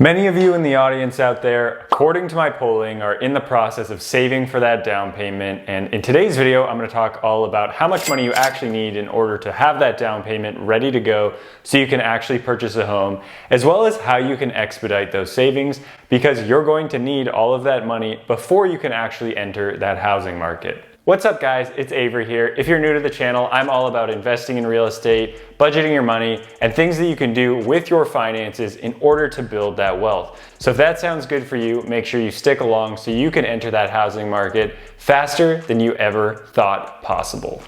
Many of you in the audience out there, according to my polling, are in the process of saving for that down payment. And in today's video, I'm going to talk all about how much money you actually need in order to have that down payment ready to go so you can actually purchase a home, as well as how you can expedite those savings, because you're going to need all of that money before you can actually enter that housing market. What's up guys, it's Avery here. If you're new to the channel, I'm all about investing in real estate, budgeting your money, and things that you can do with your finances in order to build that wealth. So if that sounds good for you, make sure you stick along so you can enter that housing market faster than you ever thought possible.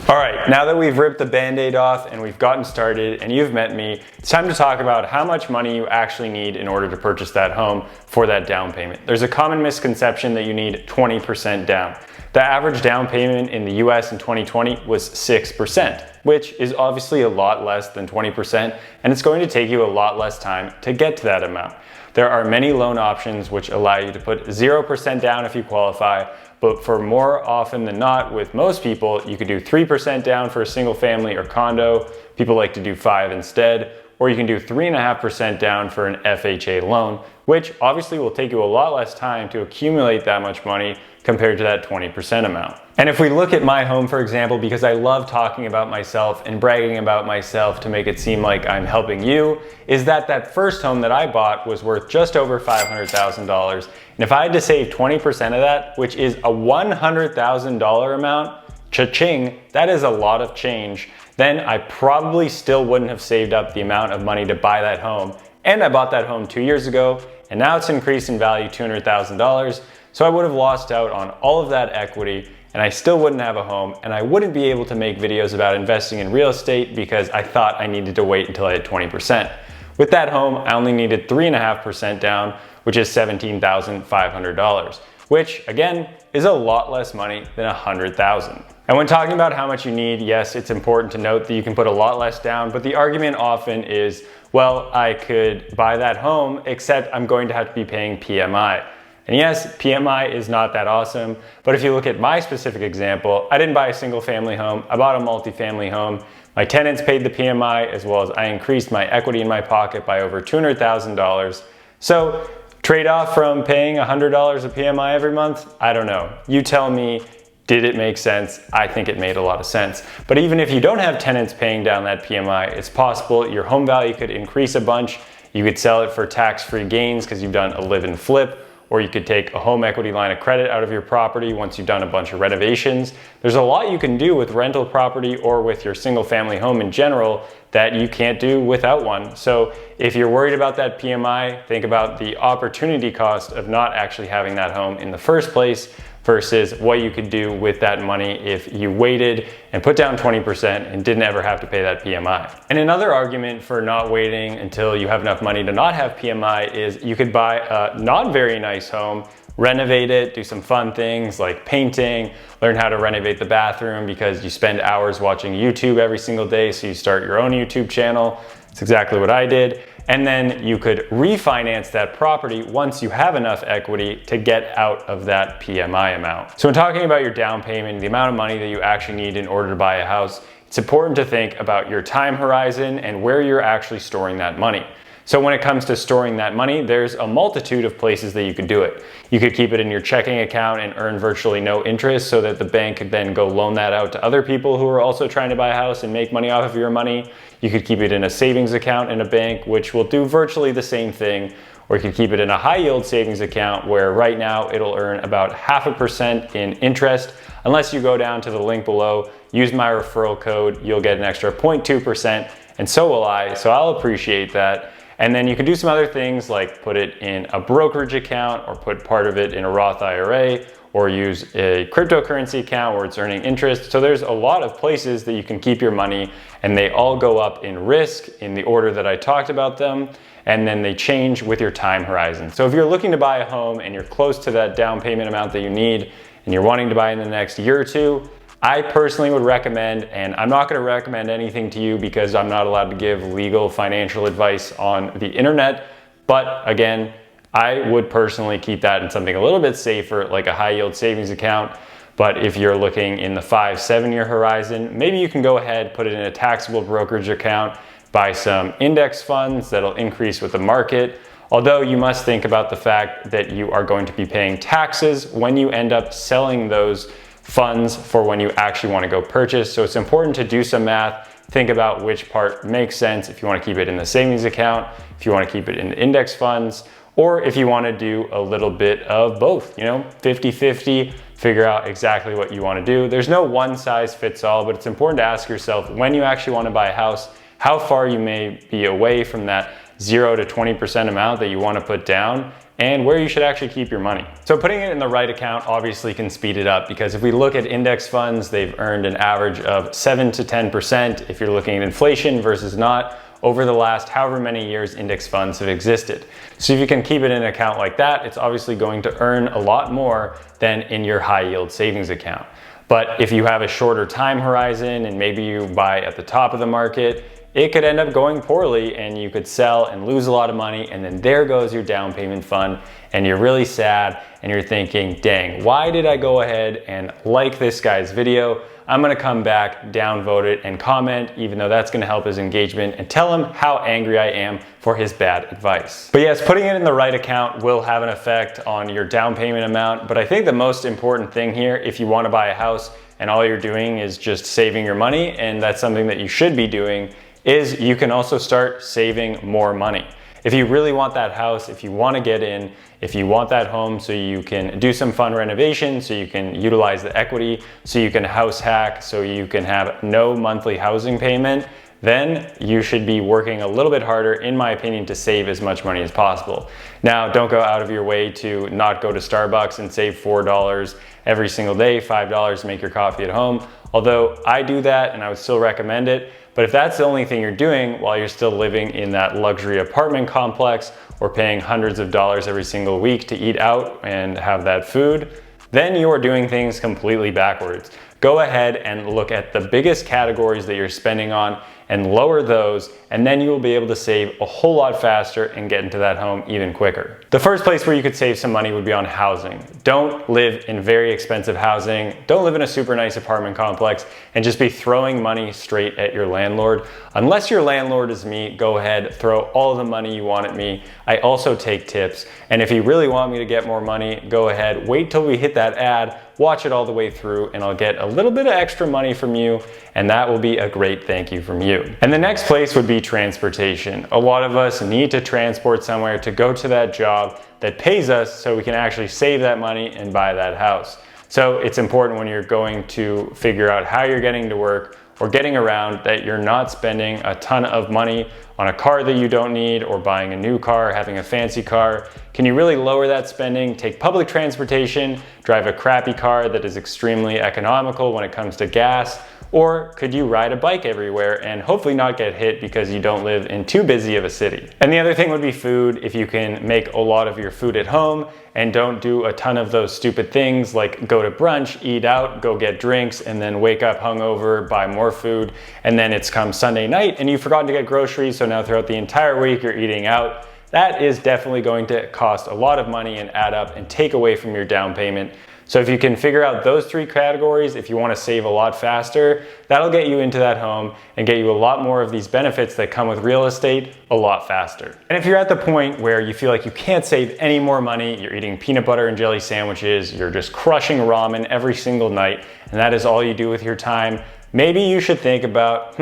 All right, now that we've ripped the band-aid off and we've gotten started and you've met me, it's time to talk about how much money you actually need in order to purchase that home for that down payment. There's a common misconception that you need 20% down. The average down payment in the US in 2020 was 6%, which is obviously a lot less than 20%, and it's going to take you a lot less time to get to that amount. There are many loan options which allow you to put 0% down if you qualify, but for more often than not, with most people, you could do 3% down for a single family or condo. People like to do 5% instead, or you can do 3.5% down for an FHA loan, which obviously will take you a lot less time to accumulate that much money compared to that 20% amount. And if we look at my home, for example, because I love talking about myself and bragging about myself to make it seem like I'm helping you, is that first home that I bought was worth just over $500,000. And if I had to save 20% of that, which is a $100,000 amount, cha-ching, that is a lot of change, then I probably still wouldn't have saved up the amount of money to buy that home. And I bought that home 2 years ago, and now it's increased in value $200,000. So I would have lost out on all of that equity, and I still wouldn't have a home, and I wouldn't be able to make videos about investing in real estate because I thought I needed to wait until I had 20%. With that home, I only needed 3.5% down, which is $17,500, which again is a lot less money than $100,000. And when talking about how much you need, yes, it's important to note that you can put a lot less down, but the argument often is, well, I could buy that home, except I'm going to have to be paying PMI. And yes, PMI is not that awesome, but if you look at my specific example, I didn't buy a single family home, I bought a multifamily home. My tenants paid the PMI, as well as I increased my equity in my pocket by over $200,000. So trade-off from paying $100 of PMI every month, I don't know. You tell me, did it make sense? I think it made a lot of sense. But even if you don't have tenants paying down that PMI, it's possible your home value could increase a bunch. You could sell it for tax-free gains because you've done a live and flip, or you could take a home equity line of credit out of your property once you've done a bunch of renovations. There's a lot you can do with rental property or with your single family home in general that you can't do without one. So if you're worried about that PMI, think about the opportunity cost of not actually having that home in the first place versus what you could do with that money if you waited and put down 20% and didn't ever have to pay that PMI. And another argument for not waiting until you have enough money to not have PMI is you could buy a not very nice home, renovate it, do some fun things like painting, learn how to renovate the bathroom because you spend hours watching YouTube every single day, so you start your own YouTube channel. That's exactly what I did. And then you could refinance that property once you have enough equity to get out of that PMI amount. So when talking about your down payment, the amount of money that you actually need in order to buy a house, it's important to think about your time horizon and where you're actually storing that money. So when it comes to storing that money, there's a multitude of places that you could do it. You could keep it in your checking account and earn virtually no interest so that the bank could then go loan that out to other people who are also trying to buy a house and make money off of your money. You could keep it in a savings account in a bank, which will do virtually the same thing. Or you could keep it in a high yield savings account where right now it'll earn about 0.5% in interest. Unless you go down to the link below, use my referral code, you'll get an extra 0.2%, and so will I, so I'll appreciate that. And then you can do some other things like put it in a brokerage account or put part of it in a Roth IRA or use a cryptocurrency account where it's earning interest. So there's a lot of places that you can keep your money, and they all go up in risk in the order that I talked about them, and then they change with your time horizon. So if you're looking to buy a home and you're close to that down payment amount that you need and you're wanting to buy in the next year or two, I personally would recommend, and I'm not going to recommend anything to you because I'm not allowed to give legal financial advice on the internet, but again, I would personally keep that in something a little bit safer, like a high yield savings account. But if you're looking in the 5-7 year horizon, maybe you can go ahead, put it in a taxable brokerage account, buy some index funds that'll increase with the market. Although you must think about the fact that you are going to be paying taxes when you end up selling those funds for when you actually want to go purchase. So it's important to do some math, think about which part makes sense, if you want to keep it in the savings account, if you want to keep it in the index funds, or if you want to do a little bit of both, 50-50, figure out exactly what you want to do. There's no one size fits all, but it's important to ask yourself when you actually want to buy a house, how far you may be away from that 0 to 20% amount that you want to put down, and where you should actually keep your money. So putting it in the right account obviously can speed it up, because if we look at index funds, they've earned an average of 7 to 10% if you're looking at inflation versus not over the last however many years index funds have existed. So if you can keep it in an account like that, it's obviously going to earn a lot more than in your high yield savings account. But if you have a shorter time horizon and maybe you buy at the top of the market, it could end up going poorly and you could sell and lose a lot of money, and then there goes your down payment fund and you're really sad and you're thinking, dang, why did I go ahead and like this guy's video? I'm gonna come back, downvote it, and comment, even though that's gonna help his engagement, and tell him how angry I am for his bad advice. But yes, putting it in the right account will have an effect on your down payment amount, but I think the most important thing here, if you wanna buy a house and all you're doing is just saving your money, and that's something that you should be doing, is you can also start saving more money. If you really want that house, if you want to get in, if you want that home so you can do some fun renovation, so you can utilize the equity, so you can house hack, so you can have no monthly housing payment, then you should be working a little bit harder, in my opinion, to save as much money as possible. Now, don't go out of your way to not go to Starbucks and save $4 every single day, $5 to make your coffee at home. Although I do that and I would still recommend it. But if that's the only thing you're doing while you're still living in that luxury apartment complex or paying hundreds of dollars every single week to eat out and have that food, then you are doing things completely backwards. Go ahead and look at the biggest categories that you're spending on and lower those, and then you will be able to save a whole lot faster and get into that home even quicker. The first place where you could save some money would be on housing. Don't live in very expensive housing. Don't live in a super nice apartment complex and just be throwing money straight at your landlord. Unless your landlord is me, go ahead, throw all the money you want at me. I also take tips. And if you really want me to get more money, go ahead, wait till we hit that ad, watch it all the way through, and I'll get a little bit of extra money from you, and that will be a great thank you from you. And the next place would be transportation. A lot of us need to transport somewhere to go to that job that pays us so we can actually save that money and buy that house. So it's important when you're going to figure out how you're getting to work or getting around that you're not spending a ton of money on a car that you don't need, or buying a new car, having a fancy car. Can you really lower that spending? Take public transportation, drive a crappy car that is extremely economical when it comes to gas, or could you ride a bike everywhere and hopefully not get hit because you don't live in too busy of a city? And the other thing would be food. If you can make a lot of your food at home and don't do a ton of those stupid things like go to brunch, eat out, go get drinks, and then wake up hungover, buy more food, and then it's come Sunday night and you've forgotten to get groceries, so now throughout the entire week you're eating out. That is definitely going to cost a lot of money and add up and take away from your down payment. So if you can figure out those three categories, if you want to save a lot faster, that'll get you into that home and get you a lot more of these benefits that come with real estate a lot faster. And if you're at the point where you feel like you can't save any more money, you're eating peanut butter and jelly sandwiches, you're just crushing ramen every single night, and that is all you do with your time, maybe you should think about,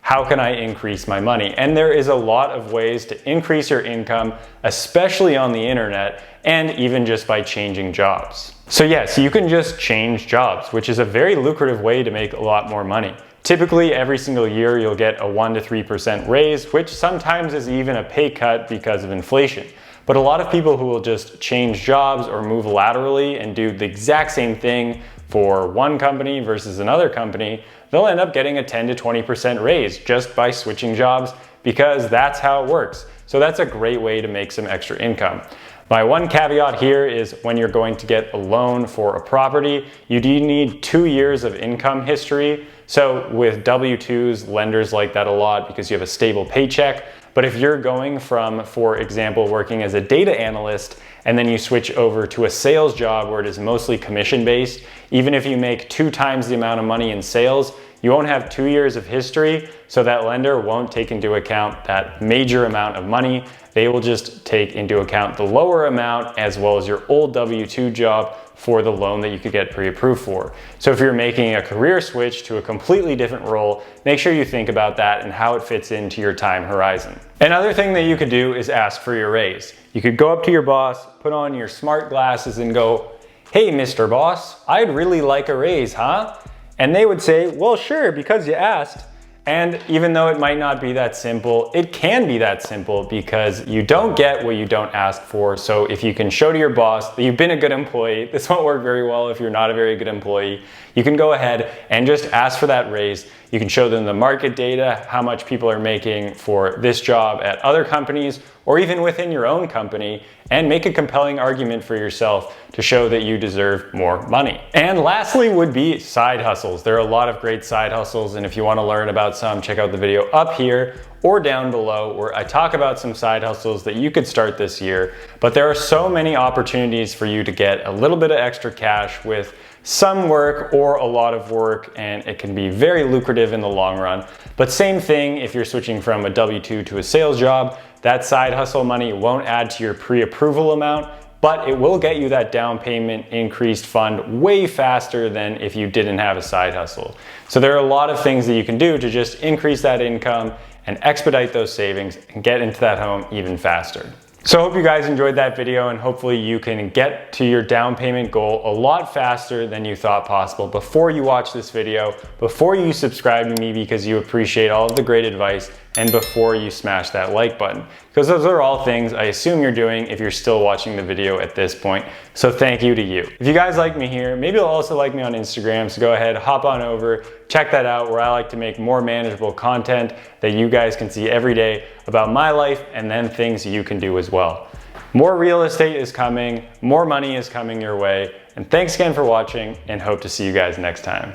how can I increase my money? And there is a lot of ways to increase your income, especially on the internet, and even just by changing jobs. So yes, you can just change jobs, which is a very lucrative way to make a lot more money. Typically, every single year, you'll get a 1 to 3% raise, which sometimes is even a pay cut because of inflation. But a lot of people who will just change jobs or move laterally and do the exact same thing for one company versus another company, they'll end up getting a 10 to 20% raise just by switching jobs, because that's how it works. So that's a great way to make some extra income. My one caveat here is when you're going to get a loan for a property, you do need 2 years of income history. So with W-2s, lenders like that a lot because you have a stable paycheck. But if you're going from, for example, working as a data analyst, and then you switch over to a sales job where it is mostly commission based, even if you make 2 times the amount of money in sales, You won't have 2 years of history, so that lender won't take into account that major amount of money. They will just take into account the lower amount as well as your old W-2 job for the loan that you could get pre-approved for. So if you're making a career switch to a completely different role, make sure you think about that and how it fits into your time horizon. Another thing that you could do is ask for your raise. You could go up to your boss, put on your smart glasses and go, "Hey, Mr. Boss, I'd really like a raise, huh?" And they would say, "Well, sure, because you asked." And even though it might not be that simple, it can be that simple because you don't get what you don't ask for. So if you can show to your boss that you've been a good employee, this won't work very well if you're not a very good employee, you can go ahead and just ask for that raise. You can show them the market data, how much people are making for this job at other companies or even within your own company, and make a compelling argument for yourself to show that you deserve more money. And lastly would be side hustles. There are a lot of great side hustles, and if you want to learn about some, check out the video up here or down below where I talk about some side hustles that you could start this year. But there are so many opportunities for you to get a little bit of extra cash with some work or a lot of work, and it can be very lucrative in the long run. But same thing if you're switching from a W-2 to a sales job, that side hustle money won't add to your pre-approval amount, but it will get you that down payment increased fund way faster than if you didn't have a side hustle. So there are a lot of things that you can do to just increase that income and expedite those savings and get into that home even faster. So I hope you guys enjoyed that video, and hopefully you can get to your down payment goal a lot faster than you thought possible before you watch this video, before you subscribe to me because you appreciate all of the great advice, and before you smash that like button. Because those are all things I assume you're doing if you're still watching the video at this point. So thank you to you. If you guys like me here, maybe you'll also like me on Instagram, so go ahead, hop on over, check that out, where I like to make more manageable content that you guys can see every day about my life and then things you can do as well. More real estate is coming, more money is coming your way, and thanks again for watching, and hope to see you guys next time.